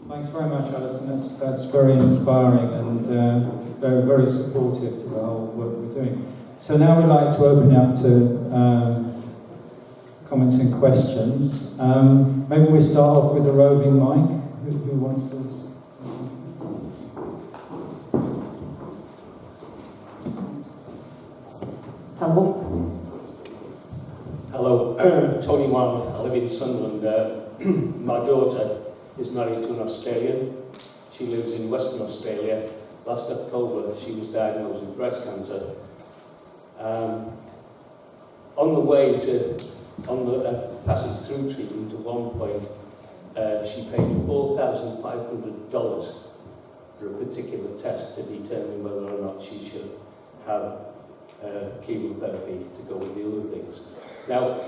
Thanks very much, Alison. That's very inspiring and very, very supportive to the whole work we're doing. So now we'd like to open up to comments and questions. Maybe we start off with a roving mic. Who wants to say something? Hello, Tony Wan. I live in Sunderland. My daughter is married to an Australian. She lives in Western Australia. Last October, she was diagnosed with breast cancer. On the passage through treatment, at one point, she paid $4,500 for a particular test to determine whether or not she should have chemotherapy to go with the other things. Now,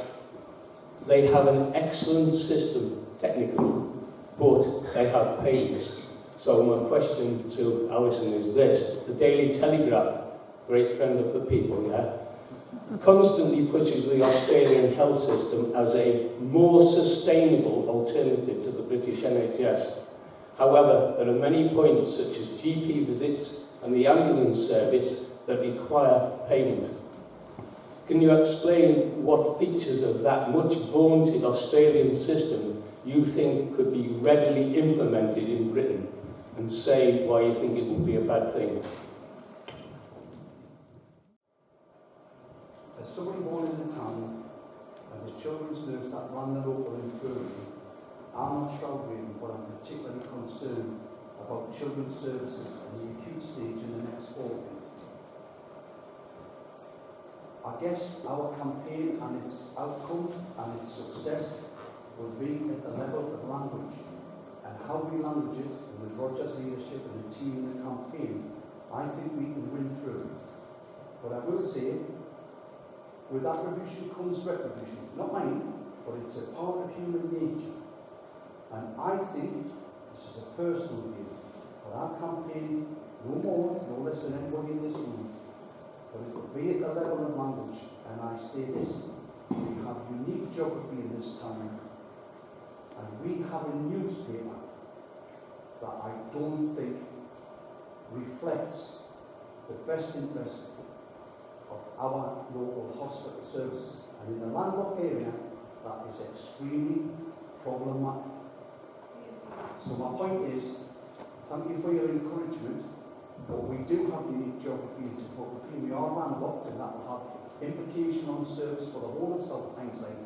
they have an excellent system technically, but they have payments. So my question to Alison is this: the Daily Telegraph, great friend of the people, constantly pushes the Australian health system as a more sustainable alternative to the British NHS. However, there are many points, such as GP visits and the ambulance service, that require payment. Can you explain what features of that much vaunted Australian system you think could be readily implemented in Britain, and say why you think it would be a bad thing? As somebody born in the town and the children's nurse that ran the local infirmary, I'm not shouting, but I'm particularly concerned about children's services in the acute stage in the next 4 years. I guess our campaign and its outcome and its success will be at the level of language, and how we language it, and with Roger's leadership and the team in the campaign, I think we can win through. But I will say, with attribution comes retribution. Not mine, but it's a part of human nature. And I think, this is a personal view, but I've campaigned no more, no less than anybody in this room, but it will be at the level of language. And I say this: we have unique geography in this time, and we have a newspaper that I don't think reflects the best interest of our local hospital services. And in the landlocked area, that is extremely problematic. So my point is, thank you for your encouragement, but we do have unique geography and topography. We are landlocked, and that will have implication on service for the whole of South Tyneside.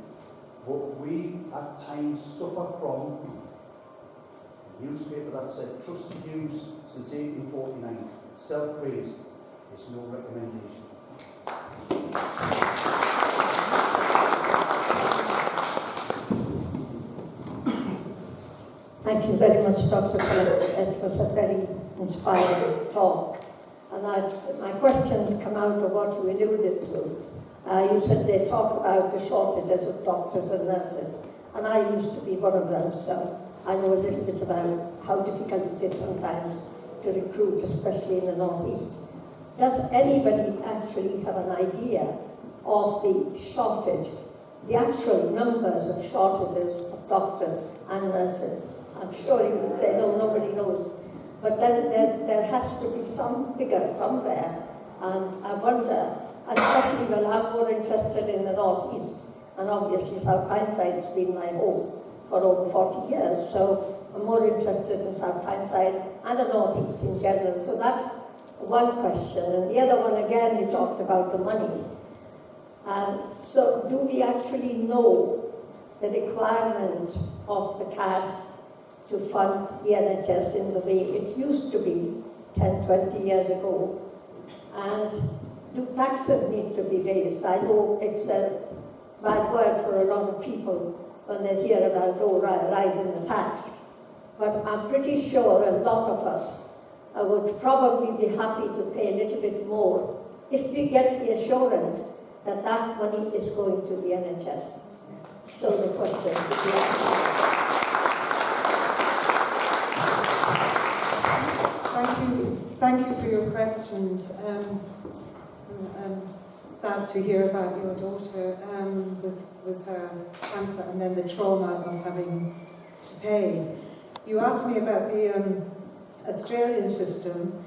But we at times suffer from a newspaper that said trusted news since 1849. Self-praise is no recommendation. Thank you very much, Dr. Pollock. It was a very inspiring talk. And my questions come out of what you alluded to. You said they talk about the shortages of doctors and nurses. And I used to be one of them, so I know a little bit about how difficult it is sometimes to recruit, especially in the Northeast. Does anybody actually have an idea of the shortage, the actual numbers of shortages of doctors and nurses? I'm sure you would say, no, nobody knows. But then there has to be some figure somewhere. And I wonder, especially, well, I'm more interested in the Northeast. And obviously South Tyneside's been my home for over 40 years. So I'm more interested in South Tyneside and the Northeast in general. So that's one question. And the other one, again, you talked about the money. And so do we actually know the requirement of the cash to fund the NHS in the way it used to be 10, 20 years ago? And do taxes need to be raised? I know it's a bad word for a lot of people when they hear about, rising the tax. But I'm pretty sure a lot of us would probably be happy to pay a little bit more if we get the assurance that that money is going to the NHS. So the question is, Thank you for your questions. I'm sad to hear about your daughter with her cancer and then the trauma of having to pay. You asked me about the Australian system.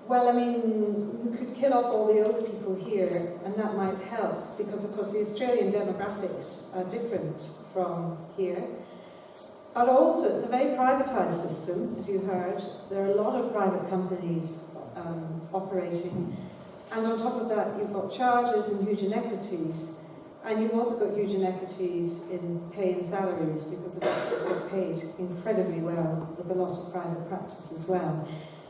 Well, I mean, we could kill off all the old people here, and that might help, because, of course, the Australian demographics are different from here. But also, it's a very privatised system, as you heard. There are a lot of private companies operating. And on top of that, you've got charges and huge inequities. And you've also got huge inequities in pay and salaries, because the doctors get paid incredibly well with a lot of private practice as well.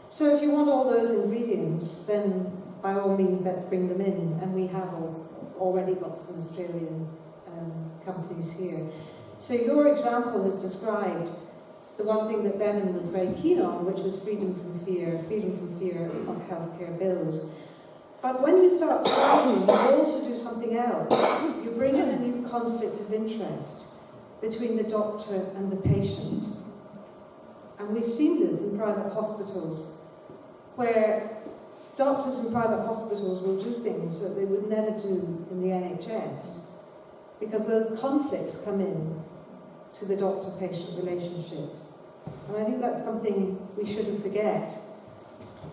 So if you want all those ingredients, then by all means, let's bring them in. And we have already got some Australian companies here. So your example has described the one thing that Bevan was very keen on, which was freedom from fear of healthcare bills. But when you start charging, you also do something else. You bring in a new conflict of interest between the doctor and the patient. And we've seen this in private hospitals, where doctors in private hospitals will do things that they would never do in the NHS, because those conflicts come in to the doctor-patient relationship. And I think that's something we shouldn't forget.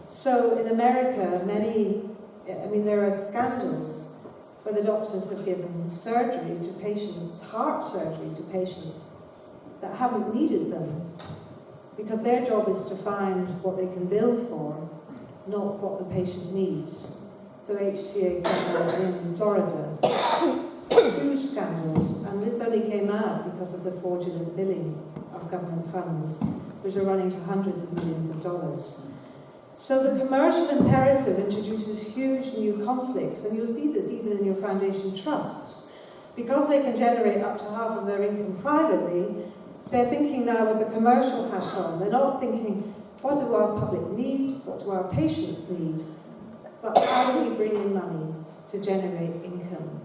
So in America, there are scandals where the doctors have given surgery to patients, heart surgery to patients that haven't needed them, because their job is to find what they can bill for, not what the patient needs. So HCA in Florida, huge scandals, and this only came out because of the fraudulent billing of government funds, which are running to hundreds of millions of dollars. So the commercial imperative introduces huge new conflicts, and you'll see this even in your foundation trusts. Because they can generate up to half of their income privately, they're thinking now with the commercial hat on. They're not thinking, what do our public need, what do our patients need, but how do we bring in money to generate income?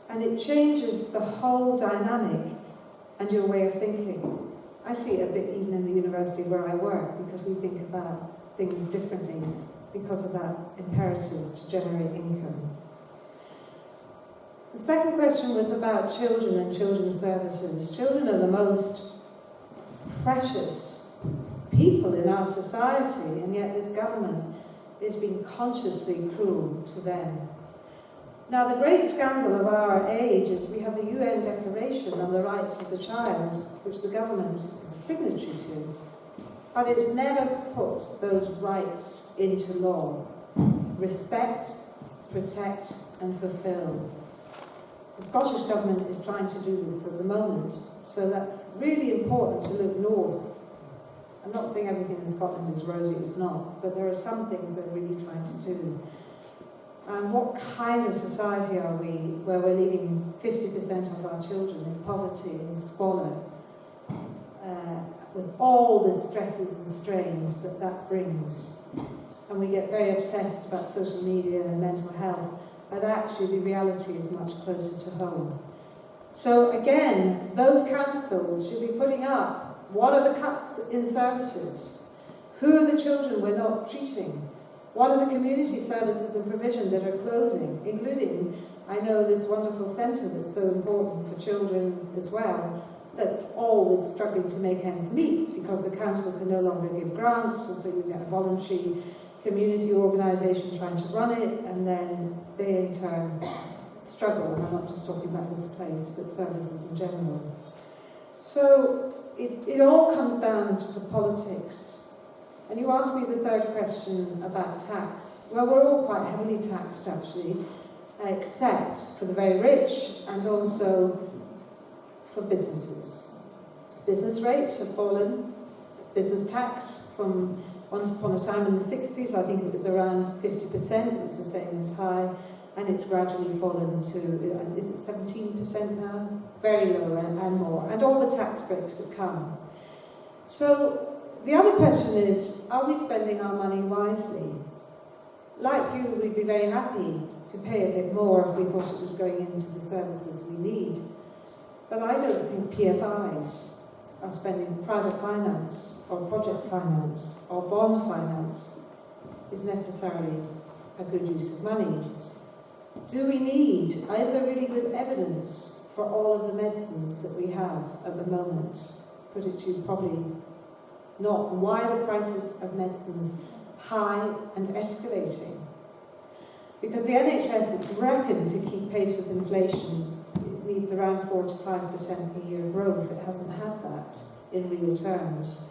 And it changes the whole dynamic and your way of thinking. I see it a bit even in the university where I work, because we think about things differently because of that imperative to generate income. The second question was about children and children's services. Children are the most precious people in our society, and yet this government is being consciously cruel to them. Now, the great scandal of our age is we have the UN Declaration on the Rights of the Child, which the government is a signatory to, but it's never put those rights into law. Respect, protect, and fulfil. The Scottish Government is trying to do this at the moment, so that's really important to look north. I'm not saying everything in Scotland is rosy, it's not, but there are some things they're really trying to do. And what kind of society are we where we're leaving 50% of our children in poverty and squalor, with all the stresses and strains that that brings? And we get very obsessed about social media and mental health, but actually the reality is much closer to home. So again, those councils should be putting up, what are the cuts in services? Who are the children we're not treating? What are the community services and provision that are closing, including, I know, this wonderful centre that's so important for children as well, that's always struggling to make ends meet because the council can no longer give grants, and so you get a voluntary community organisation trying to run it, and then they in turn struggle, and I'm not just talking about this place, but services in general. So it all comes down to the politics. And you asked me the third question about tax. Well, we're all quite heavily taxed, actually, except for the very rich and also for businesses. Business rates have fallen. Business tax from once upon a time in the 60s, I think it was around 50%, it was the same as high, and it's gradually fallen to, is it 17% now? Very low and more, and all the tax breaks that come. So the other question is, are we spending our money wisely? Like you, we'd be very happy to pay a bit more if we thought it was going into the services we need. But I don't think PFIs are spending private finance or project finance or bond finance is necessarily a good use of money. Do we need, is there really good evidence for all of the medicines that we have at the moment? Put it to you probably not why the prices of medicines high and escalating. Because the NHS is reckoned to keep pace with inflation. It needs around 4 to 5% a year growth. It hasn't had that in real terms.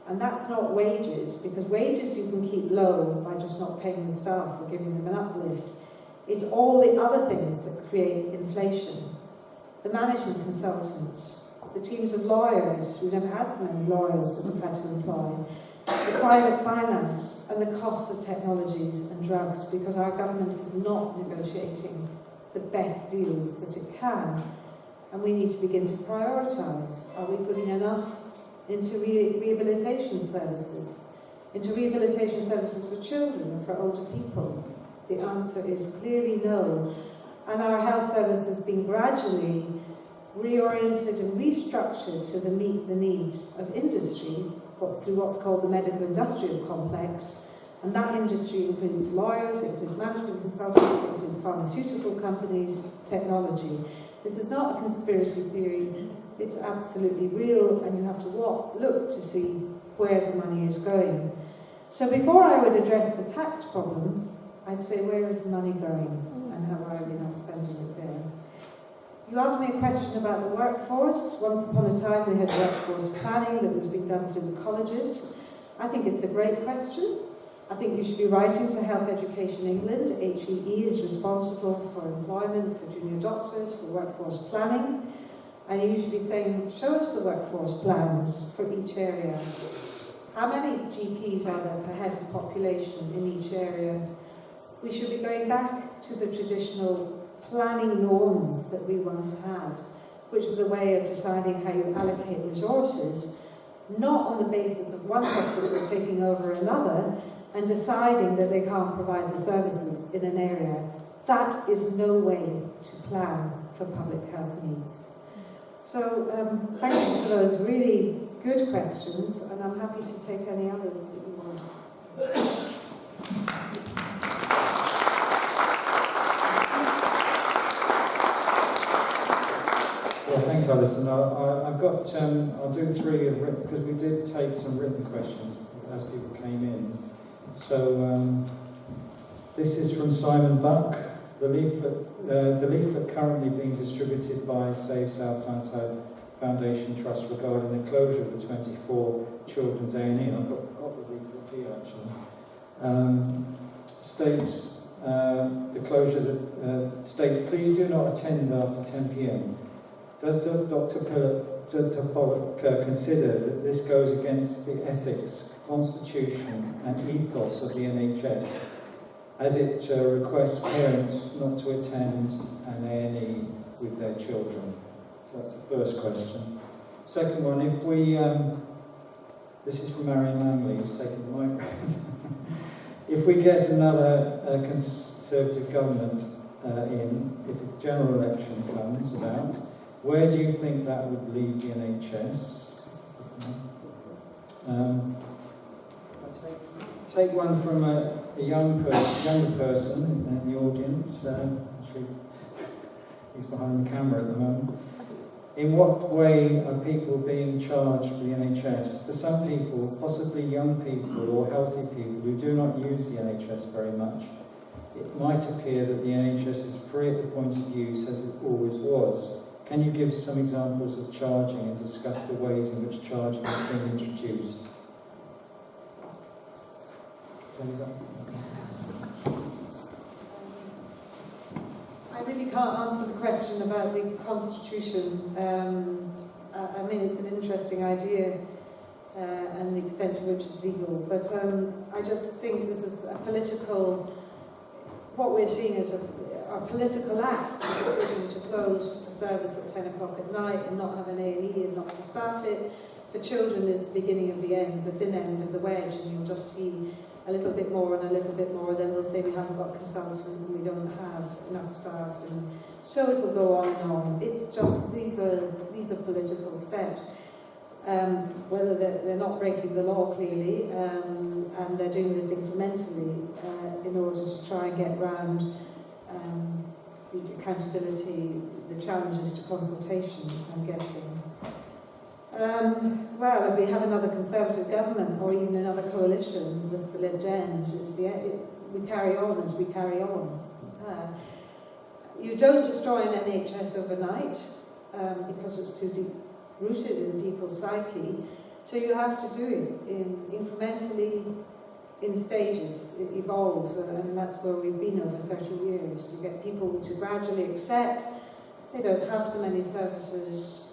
And that's not wages, because wages you can keep low by just not paying the staff or giving them an uplift. It's all the other things that create inflation. The management consultants, the teams of lawyers, we've never had so many lawyers that we've had to employ, the private finance, and the cost of technologies and drugs, because our government is not negotiating the best deals that it can. And we need to begin to prioritise. Are we putting enough into rehabilitation services? Into rehabilitation services for children and for older people? The answer is clearly no. And our health service has been gradually reoriented and restructured to meet the needs of industry through what's called the medical industrial complex. And that industry includes lawyers, it includes management consultants, it includes pharmaceutical companies, technology. This is not a conspiracy theory, it's absolutely real, and you have to look to see where the money is going. So before I would address the tax problem, I'd say, where is the money going, and how are we not spending it there? You asked me a question about the workforce. Once upon a time we had workforce planning that was being done through the colleges. I think it's a great question. I think you should be writing to Health Education England. HEE is responsible for employment, for junior doctors, for workforce planning. And you should be saying, show us the workforce plans for each area. How many GPs are there per head of population in each area? We should be going back to the traditional planning norms that we once had, which are the way of deciding how you allocate resources, not on the basis of one hospital taking over another and deciding that they can't provide the services in an area. That is no way to plan for public health needs. So thank you for those really good questions, and I'm happy to take any others that you want. Well, thanks, Alison. I've got, I'll do three of written, because we did take some written questions as people came in. So this is from Simon Buck. The leaflet currently being distributed by Save South Tyneside Foundation Trust regarding the closure of the 24 children's A&E, and I've got the leaflet here actually, states the closure that states, please do not attend after 10 p.m. Does Dr. Pollock consider that this goes against the ethics, constitution and ethos of the NHS, as it requests parents not to attend an A&E with their children? So that's the first question. Second one, if we, this is from Marion Langley, who's taking the mic. If we get another Conservative government if a general election comes about, where do you think that would leave the NHS? Take one from a younger person in the audience. Actually, he's behind the camera at the moment. In what way are people being charged for the NHS? To some people, possibly young people or healthy people who do not use the NHS very much, it might appear that the NHS is free at the point of use as it always was. Can you give some examples of charging and discuss the ways in which charging has been introduced? I really can't answer the question about the Constitution. I mean, it's an interesting idea and the extent to which it's legal, but I just think this is a political, what we're seeing as a political acts, the decision to close a service at 10 o'clock at night and not have an A&E and not to staff it. For children is the beginning of the end, the thin end of the wedge, and you'll just see a little bit more and a little bit more, then they'll say we haven't got a consultant and we don't have enough staff, and so it will go on and on. It's just, these are political steps. Whether they're not breaking the law clearly, and they're doing this incrementally in order to try and get around the accountability, the challenges to consultation, I'm guessing. Well, if we have another Conservative government or even another coalition with the Lib Dems, we carry on as we carry on. You don't destroy an NHS overnight because it's too deep-rooted in people's psyche, so you have to do it incrementally, in stages. It evolves, and that's where we've been over 30 years. You get people to gradually accept they don't have so many services,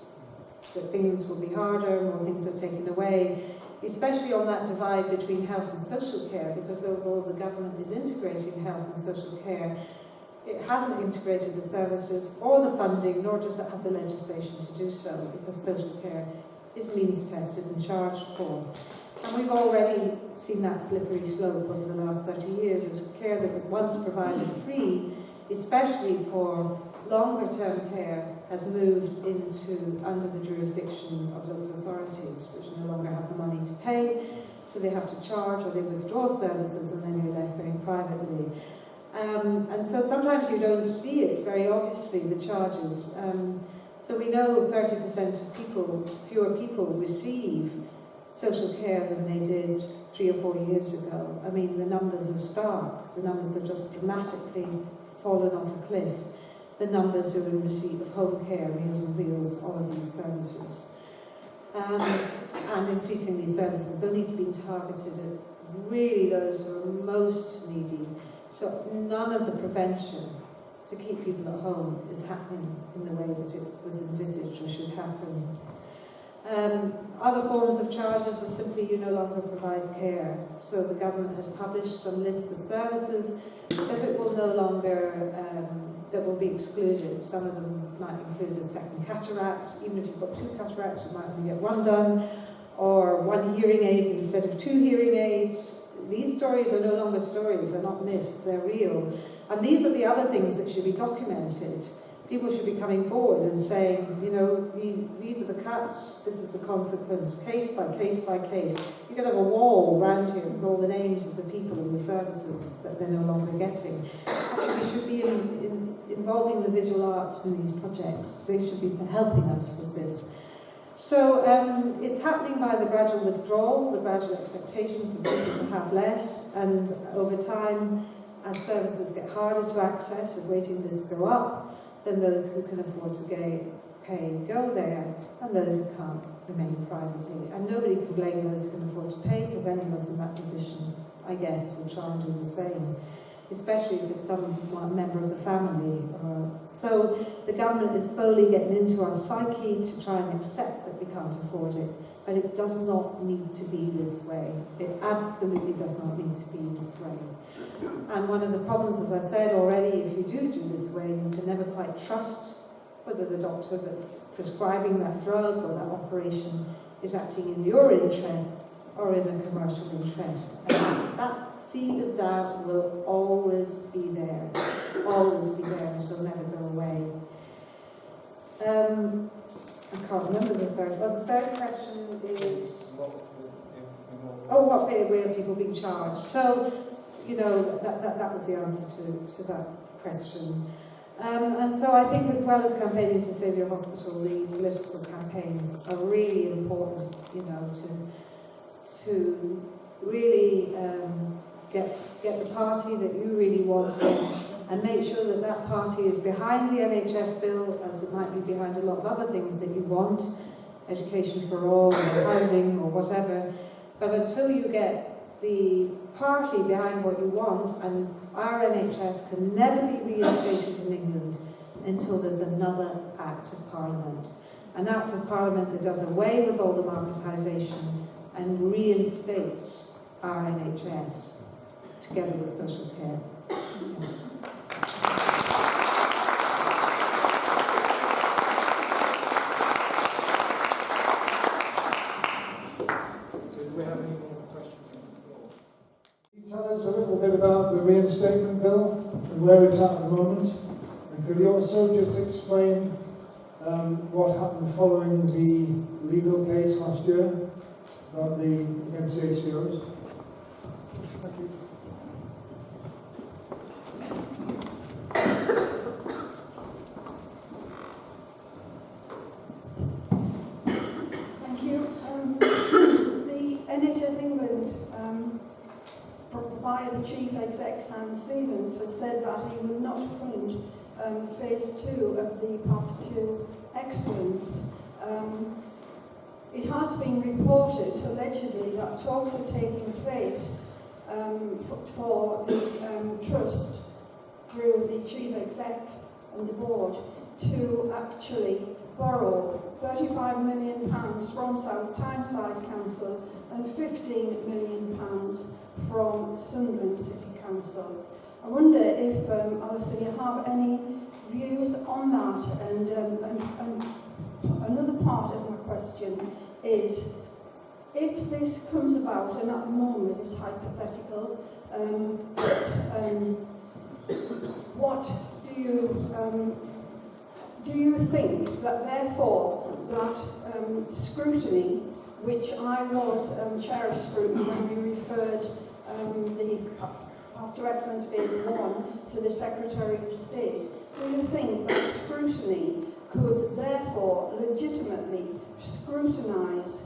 that things will be harder, more things are taken away, especially on that divide between health and social care, because although the government is integrating health and social care, it hasn't integrated the services or the funding, nor does it have the legislation to do so, because social care is means tested and charged for. And we've already seen that slippery slope over the last 30 years as care that was once provided free, especially for longer term care, has moved into under the jurisdiction of local authorities, which no longer have the money to pay, so they have to charge or they withdraw services and then you're left paying privately. And so sometimes you don't see it very obviously, the charges. So we know 30% of people, fewer people receive social care than they did 3 or 4 years ago. I mean, the numbers are stark. The numbers have just dramatically fallen off a cliff. The numbers who are in receipt of home care, Meals on Wheels, all of these services. And increasingly services only being targeted at really those who are most needy. So none of the prevention to keep people at home is happening in the way that it was envisaged or should happen. Other forms of charges are simply you no longer provide care. So the government has published some lists of services that it will no longer, that will be excluded. Some of them might include a second cataract. Even if you've got 2 cataracts, you might only get 1 done, or 1 hearing aid instead of 2 hearing aids. These stories are no longer stories, they're not myths, they're real. And these are the other things that should be documented. People should be coming forward and saying, you know, these are the cuts, this is the consequence, case by case by case. You can have a wall around here with all the names of the people and the services that they're no longer getting. Actually, we should be involving the visual arts in these projects. They should be helping us with this. So it's happening by the gradual withdrawal, the gradual expectation for people to have less, and over time, as services get harder to access, as waiting lists go up, then those who can afford to pay go there, and those who can't remain privately. And nobody can blame those who can afford to pay, because any of us in that position, I guess, will try and do the same, especially if it's some member of the family. So the government is slowly getting into our psyche to try and accept that we can't afford it, but it does not need to be this way. It absolutely does not need to be this way. And one of the problems, as I said already, if you do this way, you can never quite trust whether the doctor that's prescribing that drug or that operation is acting in your interest or in a commercial interest. And that seed of doubt will always be there, and it'll never go away. I can't remember the third. Well, the third question is, what way are people being charged? So, you know, that was the answer to that question. And so I think, as well as campaigning to save your hospital, the political campaigns are really important, you know, to really get the party that you really want and make sure that that party is behind the NHS bill, as it might be behind a lot of other things that you want, education for all, or housing, or whatever. But until you get the party behind what you want, and our NHS can never be reinstated in England until there's another Act of Parliament. An Act of Parliament that does away with all the marketisation and reinstates our NHS together with social care. Tell us a little bit about the reinstatement bill and where it's at the moment, and could you also just explain what happened following the legal case last year about against the ACOs? Thank you. Thank via the Chief Exec Sam Stevens, has said that he will not fund phase 2 of the Path to Excellence. It has been reported, allegedly, that talks are taking place for the Trust, through the Chief Exec and the Board, to actually borrow £35 million from South Tyneside Council and £15 million from Sunderland City Council. I wonder if, Alison, you have any views on that? And another part of my question is, if this comes about, and at the moment it's hypothetical, what do you think that therefore that scrutiny, which I was chair of scrutiny when we referred the Path to Excellence Phase 1 to the Secretary of State, do you think that scrutiny could therefore legitimately scrutinise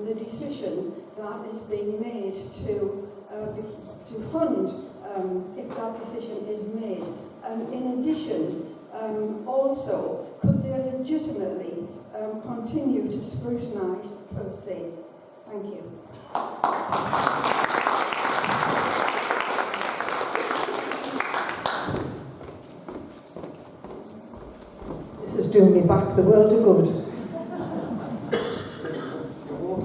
the decision that is being made to fund, if that decision is made? And in addition, also, could they legitimately continue to scrutinise per se? Thank you. This is doing me back the world of good. You're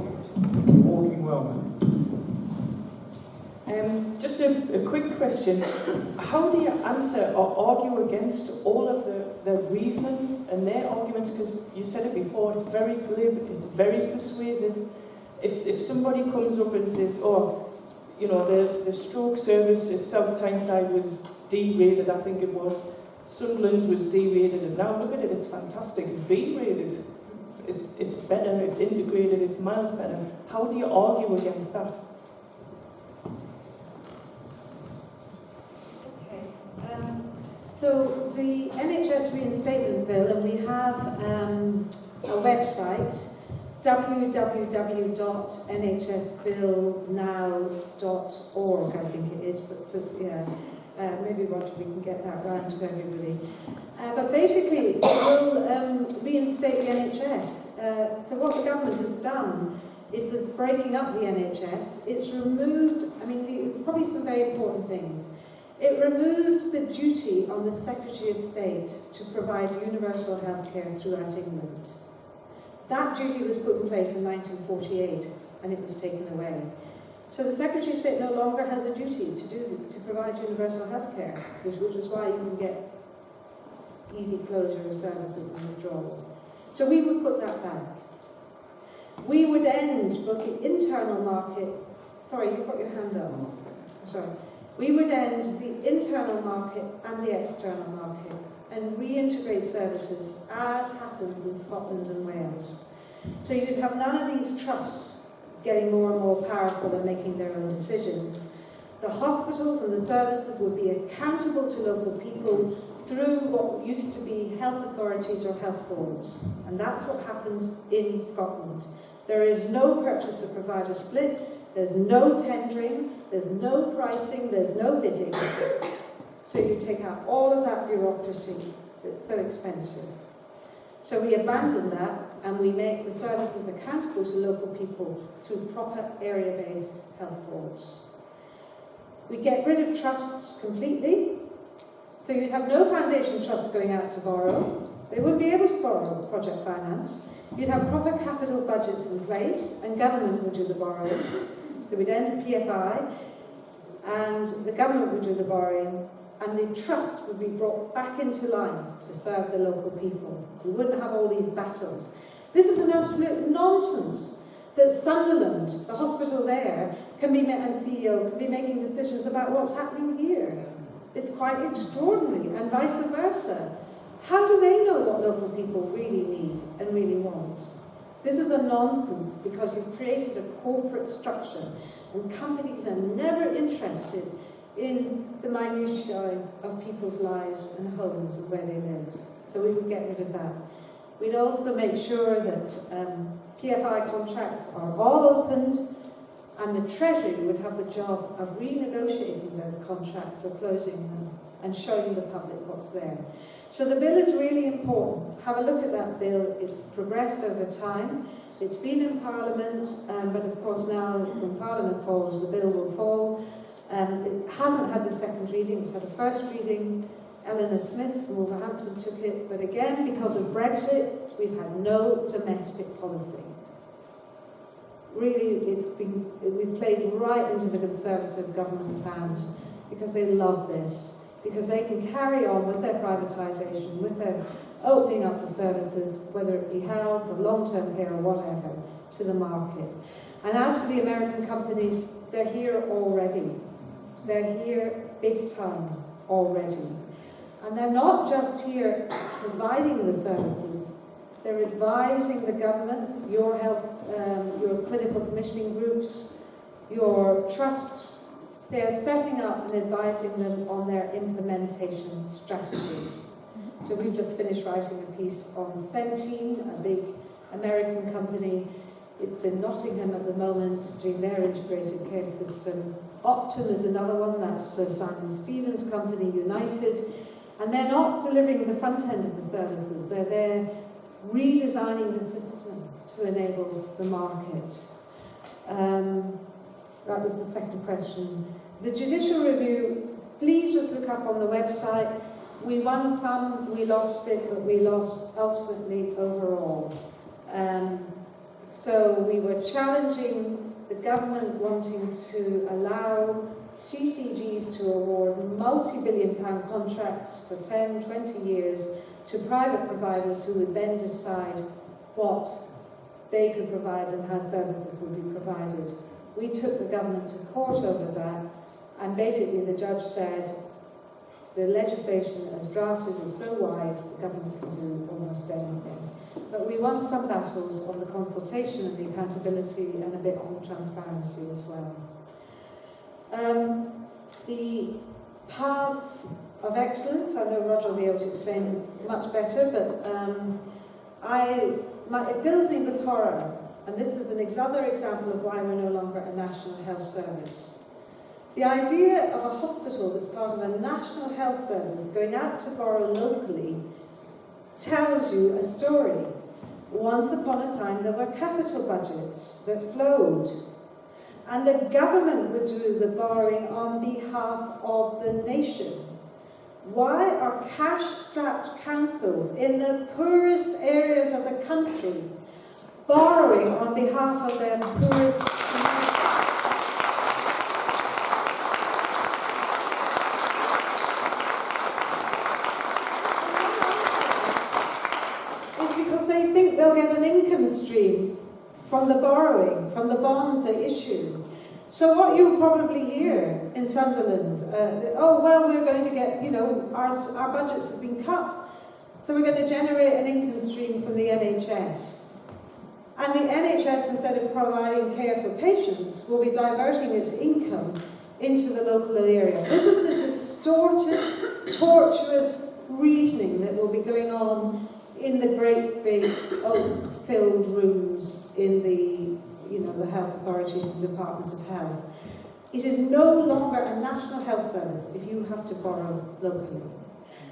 walking well, man. Just a quick question. How do you answer or argue against all of the reasoning and their arguments? Because you said it before, it's very glib, it's very persuasive. If somebody comes up and says, oh, you know, the stroke service at South Tyneside was D-rated, I think it was. Sunderland's was D-rated, and now look at it, it's fantastic, it's B-rated. It's better, it's integrated, it's miles better. How do you argue against that? So the NHS Reinstated Bill, and we have a website, www.nhsbillnow.org, I think it is, but yeah, maybe Roger, we can get that round to everybody. But basically, it will reinstate the NHS. So what the government has done, it's breaking up the NHS. It's removed, probably some very important things. It removed the duty on the Secretary of State to provide universal health care throughout England. That duty was put in place in 1948, and it was taken away. So the Secretary of State no longer has a duty to provide universal health care, which is why you can get easy closure of services and withdrawal. So we would put that back. We would end both the internal market... Sorry, you've got your hand up. I'm sorry. We would end the internal market and the external market and reintegrate services as happens in Scotland and Wales. So you'd have none of these trusts getting more and more powerful and making their own decisions. The hospitals and the services would be accountable to local people through what used to be health authorities or health boards. And that's what happens in Scotland. There is no purchase of provider split, there's no tendering, there's no pricing, there's no bidding. So you take out all of that bureaucracy that's so expensive. So we abandon that and we make the services accountable to local people through proper area-based health boards. We get rid of trusts completely. So you'd have no foundation trusts going out to borrow. They wouldn't be able to borrow project finance. You'd have proper capital budgets in place and government would do the borrowing. So we'd end PFI and the government would do the borrowing and the trusts would be brought back into line to serve the local people. We wouldn't have all these battles. This is an absolute nonsense that Sunderland, the hospital there, and CEO can be making decisions about what's happening here. It's quite extraordinary, and vice versa. How do they know what local people really need and really want? This is a nonsense because you've created a corporate structure and companies are never interested in the minutiae of people's lives and homes and where they live. So we would get rid of that. We'd also make sure that PFI contracts are all opened And the Treasury would have the job of renegotiating those contracts or closing them and showing the public what's there. So the bill is really important. Have a look at that bill. It's progressed over time. It's been in Parliament, but of course now when Parliament falls, the bill will fall. It hasn't had the second reading, it's had a first reading. Eleanor Smith from Wolverhampton took it, but again, because of Brexit, we've had no domestic policy. Really, we've played right into the Conservative government's hands because they love this, because they can carry on with their privatisation, with their opening up the services, whether it be health or long-term care or whatever, to the market. And as for the American companies, they're here already. They're here big time already. And they're not just here providing the services, they're advising the government, your health, your clinical commissioning groups, your trusts. They're setting up and advising them on their implementation strategies. So we've just finished writing a piece on Centene, a big American company. It's in Nottingham at the moment, doing their integrated care system. Optum is another one, that's Simon Stevens' company, United. And they're not delivering the front end of the services, they're there redesigning the system to enable the market. That was the second question. The judicial review, please just look up on the website. We won some, we lost it, but we lost ultimately overall. So we were challenging the government wanting to allow CCGs to award multi-billion-pound contracts for 10, 20 years to private providers who would then decide what they could provide and how services would be provided. We took the government to court over that, and basically the judge said the legislation as drafted is so wide the government can do almost anything. But we won some battles on the consultation and the accountability and a bit on the transparency as well. The paths of excellence, I know Roger will be able to explain much better, but it fills me with horror, and this is another example of why we're no longer a national health service. The idea of a hospital that's part of a national health service going out to borrow locally tells you a story. Once upon a time there were capital budgets that flowed, and the government would do the borrowing on behalf of the nation. Why are cash-strapped councils in the poorest areas of the country borrowing on behalf of their poorest communities? It's because they think they'll get an income stream from the borrowing, from the bonds they issue. So what you'll probably hear in Sunderland, oh, well, we're going to get, our budgets have been cut, so we're going to generate an income stream from the NHS. And the NHS, instead of providing care for patients, will be diverting its income into the local area. This is the distorted, tortuous reasoning that will be going on in the great big oak-filled rooms in the health authorities and Department of Health. It is no longer a national health service if you have to borrow locally.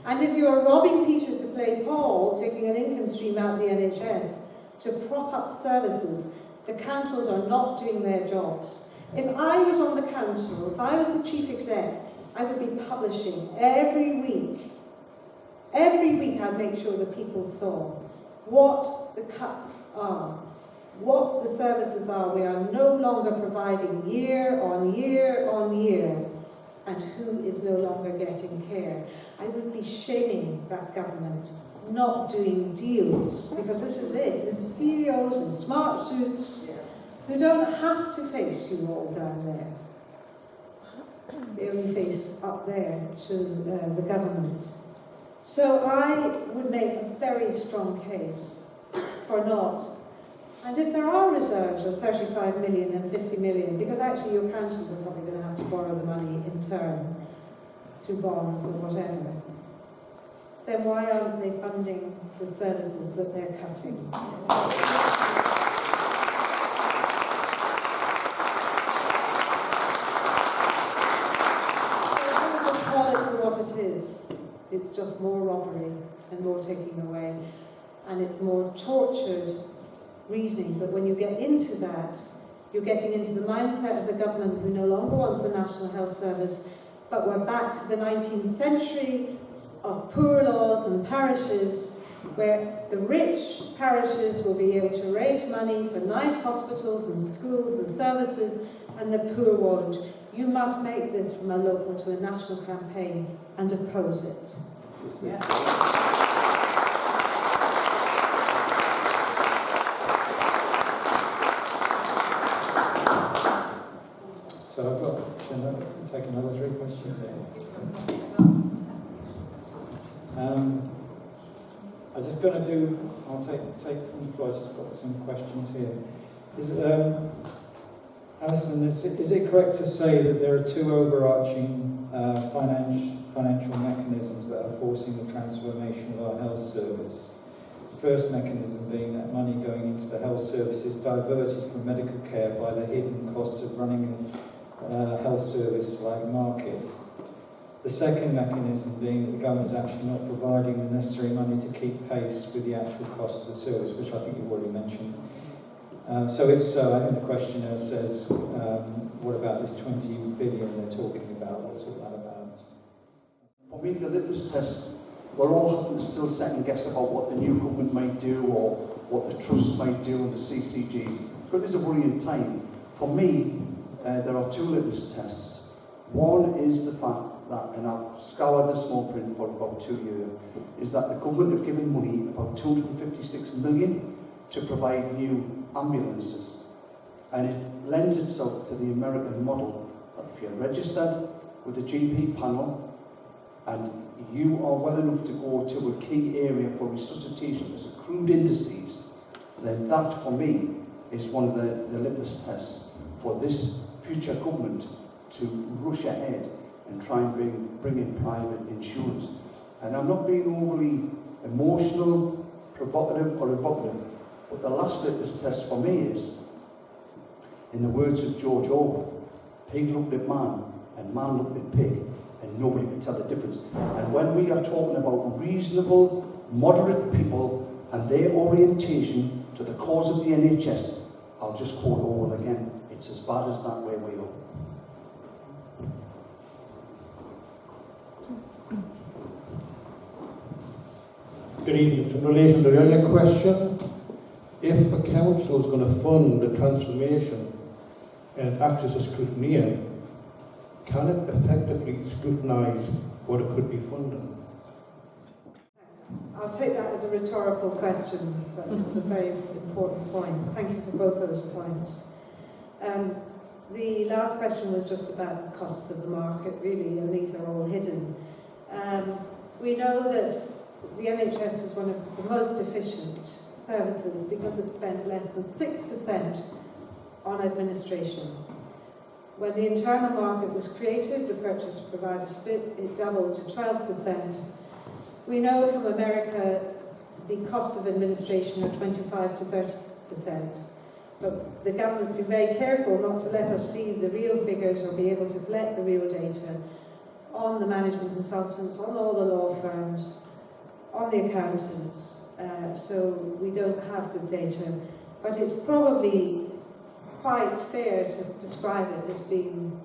And if you're robbing Peter to play Paul, taking an income stream out of the NHS to prop up services, the councils are not doing their jobs. If I was on the council, if I was the chief exec, I would be publishing every week. Every week I'd make sure that people saw what the cuts are, what the services are we are no longer providing year on year on year, and who is no longer getting care. I would be shaming that government not doing deals, because this is it. This is CEOs in smart suits who don't have to face you all down there. They only face up there to the government. So I would make a very strong case for not. And if there are reserves of 35 million and 50 million, because actually your councils are probably going to have to borrow the money in turn through bonds or whatever, then why aren't they funding the services that they're cutting? just more robbery and more taking away, and it's more tortured reasoning. But when you get into that, you're getting into the mindset of the government who no longer wants the National Health Service, but we're back to the 19th century of poor laws and parishes, where the rich parishes will be able to raise money for nice hospitals and schools and services, and the poor won't. You must make this from a local to a national campaign and oppose it. Yeah. So I've got, can I take another 3 questions here? I'm just going to do, I'll take from the floor, I've just got some questions here. Alison, is it correct to say that there are 2 overarching financial mechanisms that are forcing the transformation of our health service? The first mechanism being that money going into the health service is diverted from medical care by the hidden costs of running a health service like market. The second mechanism being that the government is actually not providing the necessary money to keep pace with the actual cost of the service, which I think you've already mentioned. So if so, I think the questioner says, what about this 20 billion they're talking about? What's all that about? For me, the litmus test, we're all having to still second guess about what the new government might do or what the trusts might do and the CCGs. So it is a worrying time. For me, there are 2 litmus tests. One is the fact that, and I've scoured the small print for about 2 years, is that the government have given money, about 256 million, to provide new ambulances. And it lends itself to the American model that if you're registered with a GP panel and you are well enough to go to a key area for resuscitation as accrued indices, then that for me is one of the litmus tests for this future government to rush ahead and try and bring in private insurance. And I'm not being overly emotional, provocative or evocative, but the last litmus test for me is, in the words of George Orwell, pig looked at man and man looked at pig, and nobody could tell the difference. And when we are talking about reasonable, moderate people and their orientation to the cause of the NHS, I'll just quote Orwell again, it's as bad as that where we are. Good evening. In relation to the earlier question, if a council is going to fund the transformation and act as a scrutineer, can it effectively scrutinise what it could be funding? I'll take that as a rhetorical question, but it's a very important point. Thank you for both those points. The last question was just about the costs of the market, really, and these are all hidden. We know that the NHS was one of the most efficient services because it spent less than 6% on administration. When the internal market was created, the purchase provider split, it doubled to 12%. We know from America the cost of administration are 25 to 30%. But the government's been very careful not to let us see the real figures or be able to collect the real data on the management consultants, on all the law firms, on the accountants. So we don't have good data. But it's probably quite fair to describe it as being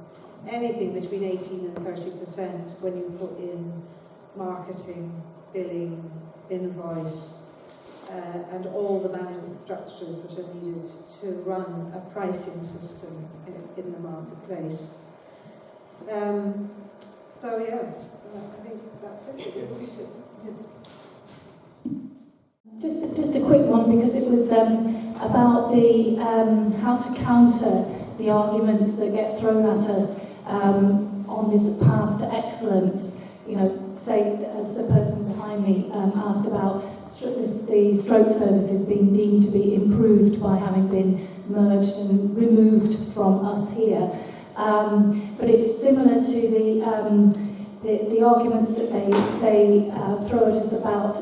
anything between 18 and 30% when you put in marketing, billing, invoice, and all the management structures that are needed to run a pricing system in the marketplace. So yeah, I think that's it. Just a quick one, because it was about the how to counter the arguments that get thrown at us on this path to excellence. You know, say, as the person behind me asked about the stroke services being deemed to be improved by having been merged and removed from us here. But it's similar to the arguments that they throw at us about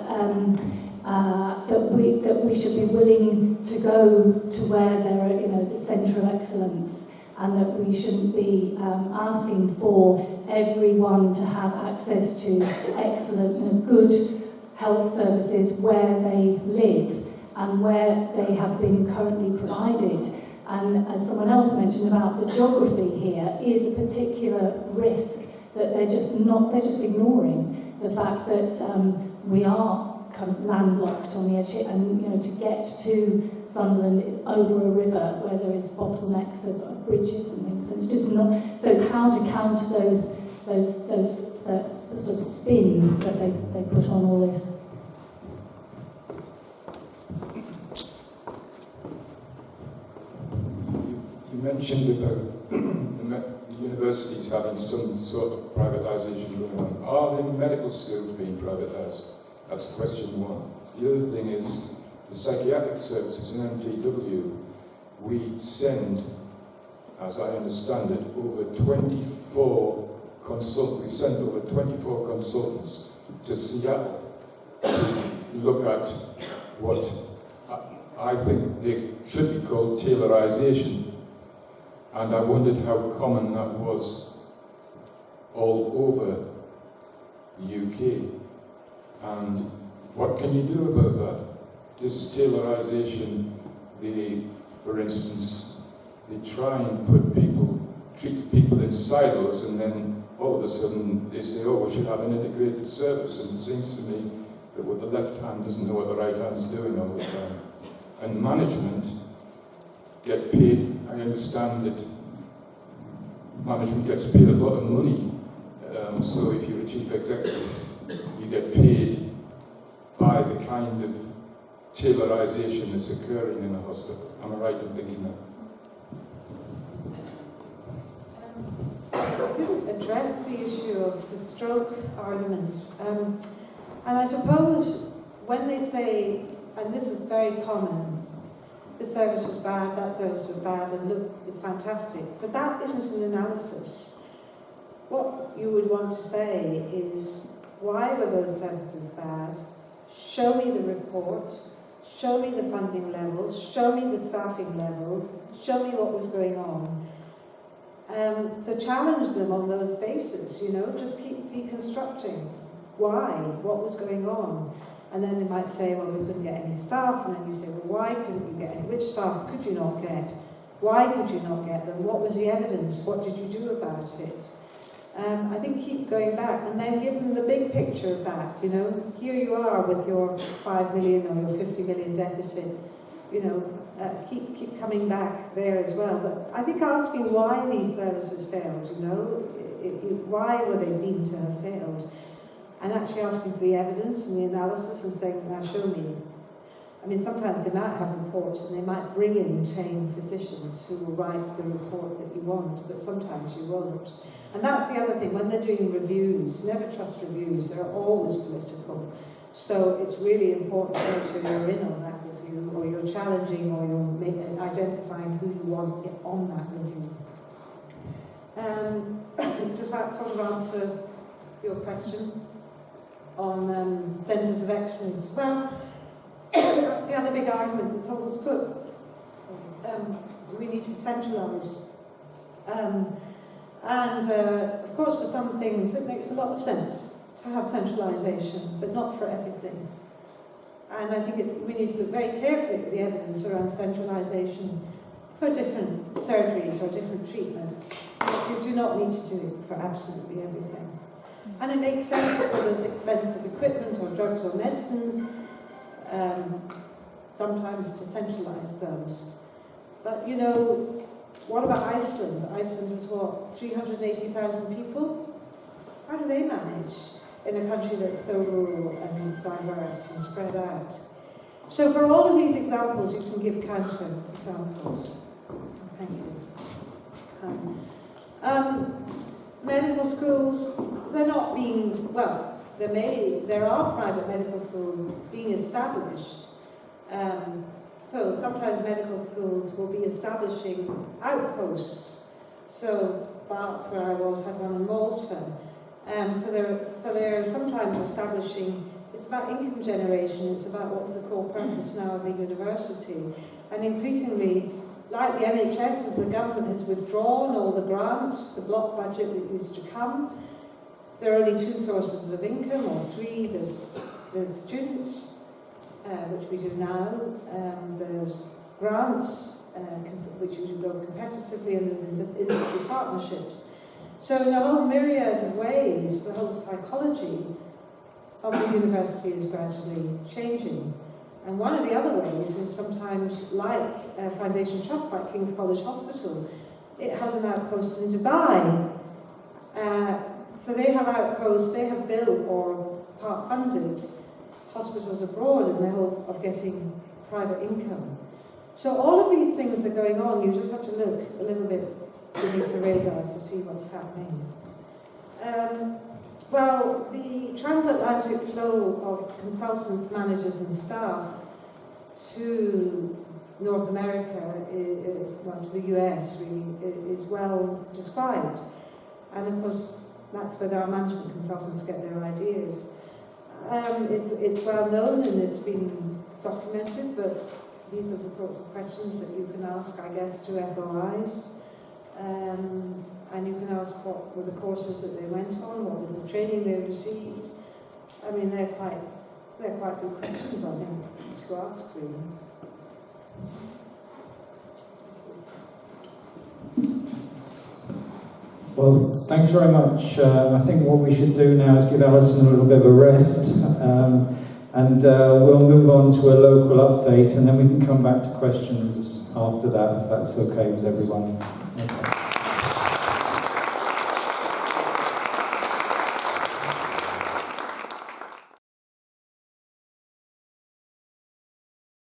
that we should be willing to go to where there are, you know, is a centre of excellence, and that we shouldn't be asking for everyone to have access to excellent and good health services where they live and where they have been currently provided. And as someone else mentioned about the geography here is a particular risk that they're just ignoring the fact that we are kind of landlocked on the edge here, and to get to Sunderland is over a river where there is bottlenecks of bridges and things. So it's just not. So it's how to counter those the sort of spin that they put on all this. You mentioned about the universities having some sort of privatisation going on. Are the medical schools being privatised? That's question one. The other thing is the psychiatric services in MTW. We send, as I understand it, over 24 consultants. We send over 24 consultants to Seattle to look at what I think they should be called Taylorisation. And I wondered how common that was all over the UK. And what can you do about that? This Taylorisation, for instance, they try and treat people in silos, and then all of a sudden they say, oh, we should have an integrated service. And it seems to me that what the left hand doesn't know what the right hand's doing all the time. And management get paid. I understand that management gets paid a lot of money. So if you're a chief executive, you get paid by the kind of Taylorisation that's occurring in a hospital. Am I right in thinking that? I didn't address the issue of the stroke arguments. And I suppose when they say, and this is very common, this service was bad, that service was bad, and look, it's fantastic. But that isn't an analysis. What you would want to say is, why were those services bad? Show me the report, show me the funding levels, show me the staffing levels, show me what was going on. So challenge them on those bases, just keep deconstructing. Why? What was going on? And then they might say, well, we couldn't get any staff. And then you say, well, why couldn't you get any? Which staff could you not get? Why could you not get them? What was the evidence? What did you do about it? I think keep going back and then give them the big picture back. Here you are with your 5 million or your 50 million deficit. Keep coming back there as well. But I think asking why these services failed, why were they deemed to have failed? And actually asking for the evidence and the analysis and saying, now show me. I mean, sometimes they might have reports and they might bring in trained physicians who will write the report that you want, but sometimes you won't. And that's the other thing, when they're doing reviews, never trust reviews, they're always political. So it's really important to make sure you're in on that review, or you're challenging, or you're identifying who you want on that review. Does that sort of answer your question on centres of excellence? Well, that's the other big argument that's always put. We need to centralise. Of course, for some things, it makes a lot of sense to have centralisation, but not for everything. And I think we need to look very carefully at the evidence around centralisation for different surgeries or different treatments. You do not need to do it for absolutely everything. And it makes sense for this expensive equipment or drugs or medicines, sometimes to centralise those. But what about Iceland? Iceland is what, 380,000 people? How do they manage in a country that's so rural and diverse and spread out? So for all of these examples, you can give counter examples. Thank you. Medical schools, they're not being, well, there are private medical schools being established. So sometimes medical schools will be establishing outposts. So Barts, where I was, had one in Malta. So they're sometimes establishing, it's about income generation, it's about what's the core purpose now of a university. And increasingly, like the NHS, as the government has withdrawn all the grants, the block budget that used to come, there are only 2 sources of income, or 3. There's students, which we do now. There's grants, which we go competitively, and there's industry partnerships. So in a whole myriad of ways, the whole psychology of the university is gradually changing. And one of the other ways is sometimes, like Foundation Trust, like King's College Hospital, it has an outpost in Dubai. So they have outposts, they have built or part-funded hospitals abroad in the hope of getting private income. So all of these things are going on. You just have to look a little bit beneath the radar to see what's happening. Well, the transatlantic flow of consultants, managers and staff to North America, to the US, really, is well described. And of course, that's where our management consultants get their ideas. It's well known and it's been documented, but these are the sorts of questions that you can ask, I guess, through FOIs. And you can ask what were the courses that they went on, what was the training they received. I mean, they're quite good questions, I think, to ask, really. Well, thanks very much. I think what we should do now is give Alison a little bit of a rest, and we'll move on to a local update, and then we can come back to questions after that, if that's okay with everyone. Okay.